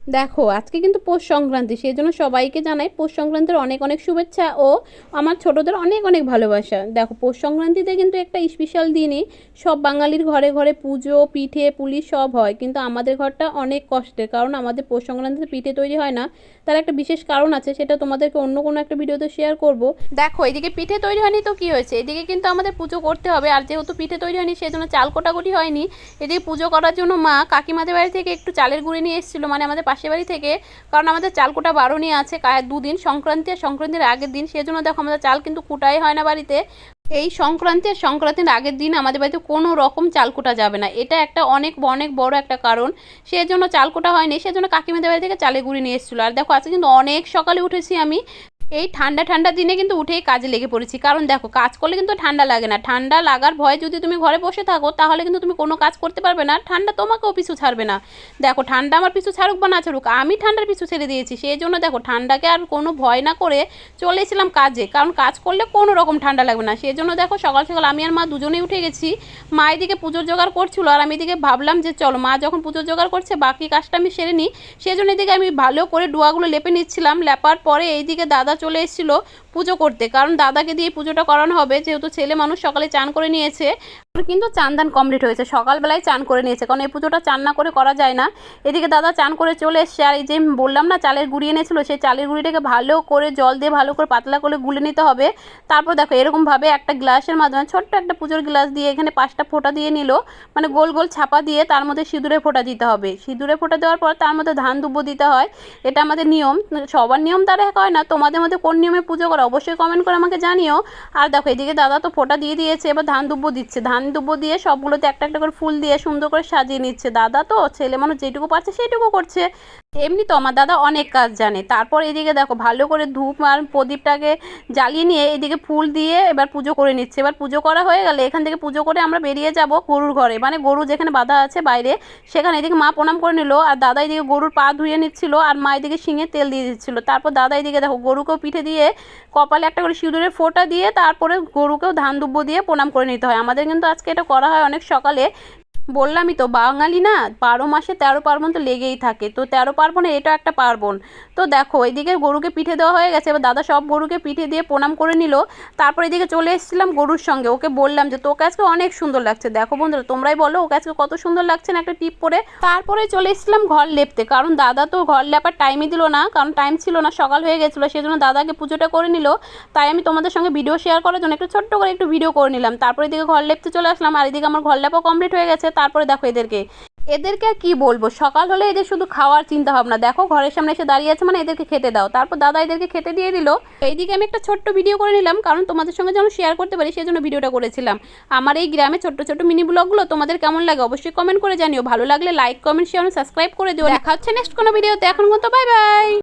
দেখো আজকে কিন্তু পৌষ সংক্রান্তি, সেই জন্য সবাইকে জানাই পৌষ সংক্রান্তির অনেক অনেক শুভেচ্ছা ও আমার ছোটদের অনেক অনেক ভালোবাসা। দেখো পৌষ সংক্রান্তিতে কিন্তু একটা স্পেশাল দিনই, সব বাঙালির ঘরে ঘরে পুজো পিঠে পুলি সব হয়, কিন্তু আমাদের ঘরটা অনেক কষ্টের, কারণ আমাদের পৌষ সংক্রান্তিতে পিঠে তৈরি হয় না। তার একটা বিশেষ কারণ আছে, সেটা তোমাদেরকে অন্য কোনো একটা ভিডিওতে শেয়ার করব। দেখো এদিকে পিঠে তৈরি হয়নি তো কি হয়েছে, এদিকে কিন্তু আমাদের পুজো করতে হবে, আর যেহেতু পিঠে তৈরি হয়নি সেই জন্য চাল কোটাকুটি হয়নি। এদিকে পুজো করার জন্য মা কাকিমাদের বাড়ি থেকে একটু চালের গুঁড়ি নিয়ে এসেছিলো, মানে আমাদের পাশের বাড়ি থেকে, কারণ আমাদের চাল কোটা বারণই আছে দুদিন, সংক্রান্তি আর সংক্রান্তির আগের দিন, সেই জন্য দেখো আমাদের চাল কিন্তু কুটাই হয় না বাড়িতে। এই সংক্রান্তি আর সংক্রান্তির আগের দিন আমাদের বাড়িতে কোনো রকম চাল কোটা যাবে না, এটা একটা অনেক অনেক বড় একটা কারণ, সেই জন্য চাল কোটা হয়নি, সেই জন্য কাকিমাদের বাড়ি থেকে চালের গুঁড়ি নিয়ে এসেছিলো। আর দেখো আজকে কিন্তু অনেক সকালে উঠেছি আমি, এই ঠান্ডা ঠান্ডা দিনে কিন্তু উঠেই কাজে লেগে পড়েছি, কারণ দেখো কাজ করলে কিন্তু ঠান্ডা লাগে না, ঠান্ডা লাগার ভয়ে যদি তুমি ঘরে বসে থাকো তাহলে কিন্তু তুমি কোনো কাজ করতে পারবে না, ঠান্ডা তোমাকেও পিছু ছাড়বে না। দেখো ঠান্ডা আমার পিছু ছাড়ুক বা না ছাড়ুক, আমি ঠান্ডার পিছু ছেড়ে দিয়েছি, সেই জন্য দেখো ঠান্ডাকে আর কোনো ভয় না করে চলে এসেছিলাম কাজে, কারণ কাজ করলে কোনো রকম ঠান্ডা লাগবে না। সেই জন্য দেখো সকাল সকাল আমি আর মা দুজনেই উঠে গেছি, মা এদিকে পুজোর জোগাড় করছিল আর আমি এদিকে ভাবলাম যে চলো মা যখন পুজোর জোগাড় করছে বাকি কাজটা আমি সেরে নিই, সেই জন্য এদিকে আমি ভালো করে ডোয়াগুলো লেপে নিচ্ছিলাম। লেপার পরে এইদিকে দাদা চলে এসেছিল পুজো করতে, কারণ দাদাকে দিয়ে পুজোটা করানো হবে, যেহেতু ছেলে মানুষ সকালে চান করে নিয়েছে, কিন্তু চান দান কমপ্লিট হয়েছে, সকালবেলায় চান করে নিয়েছে, কারণ এই পুজোটা চান না করে করা যায় না। এদিকে দাদা চান করে চলে এসছে, আর এই যে বললাম না চালের গুঁড়ি এনেছিল, সেই চালের গুঁড়িটাকে ভালো করে জল দিয়ে ভালো করে পাতলা করে গুলে নিতে হবে। তারপর দেখো এরকমভাবে একটা গ্লাসের মাধ্যমে, ছোট্ট একটা পুজোর গ্লাস দিয়ে এখানে 5টা ফোঁটা দিয়ে নিল, মানে গোল গোল ছাপা দিয়ে তার মধ্যে সিঁদুরে ফোঁটা দিতে হবে। সিঁদুরে ফোঁটা দেওয়ার পর তার মধ্যে ধান দুব্বো দিতে হয়, এটা আমাদের নিয়ম। সবার নিয়ম তারা হয় না, তোমাদের মধ্যে কোন নিয়মে পুজো করো অবশ্যই কমেন্ট করে আমাকে জানিও। আর দেখো এদিকে দাদা তো ফোঁটা দিয়ে দিয়েছে, এবার ধান দুব্বো দিচ্ছে, ধান দুব্বো দিয়ে সবগুলোতে একটা একটা করে ফুল দিয়ে সুন্দর করে সাজিয়ে নিচ্ছে। দাদা তো ছেলে মানুষ যেটুকু পারছে সেইটুকু করছে, এমনি তো আমার দাদা অনেক কাজ জানে। তারপর এদিকে দেখো ভালো করে ধূপ আর প্রদীপটাকে জ্বালিয়ে নিয়ে এদিকে ফুল দিয়ে এবার পুজো করে নিচ্ছে। এবার পুজো করা হয়ে গেলে এখান থেকে পুজো করে আমরা বেরিয়ে যাব গরুর ঘরে, মানে গরু যেখানে বাঁধা আছে বাইরে সেখানে। এদিকে মা প্রণাম করে নিল, আর দাদা এদিকে গরুর পা ধুয়ে নিচ্ছিল, আর মা এদিকে শিঙে তেল দিয়ে দিচ্ছিল। তারপর দাদা এদিকে দেখো গরুকেও পিঠে দিয়ে কপালে একটা করে সিঁদুরের ফোঁটা দিয়ে তারপরে গরুকেও ধান দুব্বো দিয়ে প্রণাম করে নিতে হয়। আমাদের কিন্তু আজকে এটা করা হয় অনেক সকালে। বললামই তো বাঙালি না, 12 মাসে 13 পার্বণ তো লেগেই থাকে, তো 13 পার্বণে এটা একটা পার্বণ। তো দেখো এদিকে গরুকে পিঠে দেওয়া হয়ে গেছে, এবার দাদা সব গরুকে পিঠে দিয়ে প্রণাম করে নিল। তারপর এদিকে চলে এসেছিলাম গরুর সঙ্গে, ওকে বললাম যে তোকে আজকে অনেক সুন্দর লাগছে। দেখো বন্ধুরা তোমরাই বলো ওকে আজকে কত সুন্দর লাগছে না একটা টিপ পরে। তারপরে চলে এসেছিলাম ঘর লেপতে, কারণ দাদা তো ঘর লেপার টাইমই দিল না, কারণ টাইম ছিল না, সকাল হয়ে গেছিলো, সেই জন্য দাদাকে পুজোটা করে নিল। তাই আমি তোমাদের সঙ্গে ভিডিও শেয়ার করার জন্য একটু ছোট্ট করে একটু ভিডিও করে নিলাম। তারপরে এদিকে ঘর লেপতে চলে আসলাম, আর এদিকে আমার ঘর লেপা কমপ্লিট হয়ে গেছে। তারপরে দেখো এদেরকে আর কি বলবো, সকাল হলে এদের শুধু খাওয়ার চিন্তা ভাবনা। দেখো ঘরের সামনে এসে দাঁড়িয়ে আছে, মানে এদেরকে খেতে দাও। তারপর দাদা এদেরকে খেতে দিয়ে দিল। এইদিকে আমি একটা ছোট্ট ভিডিও করে নিলাম, কারণ তোমাদের সঙ্গে যেন শেয়ার করতে পারি সেই জন্য ভিডিওটা করেছিলাম। আমার এই গ্রামে ছোট্ট ছোট্ট মিনি ব্লগগুলো তোমাদের কেমন লাগে অবশ্যই কমেন্ট করে জানিও, ভালো লাগলে লাইক কমেন্ট শেয়ার সাবস্ক্রাইব করে দিও। দেখা হচ্ছে নেক্সট কোনো ভিডিওতে, এখন মতো বাই বাই।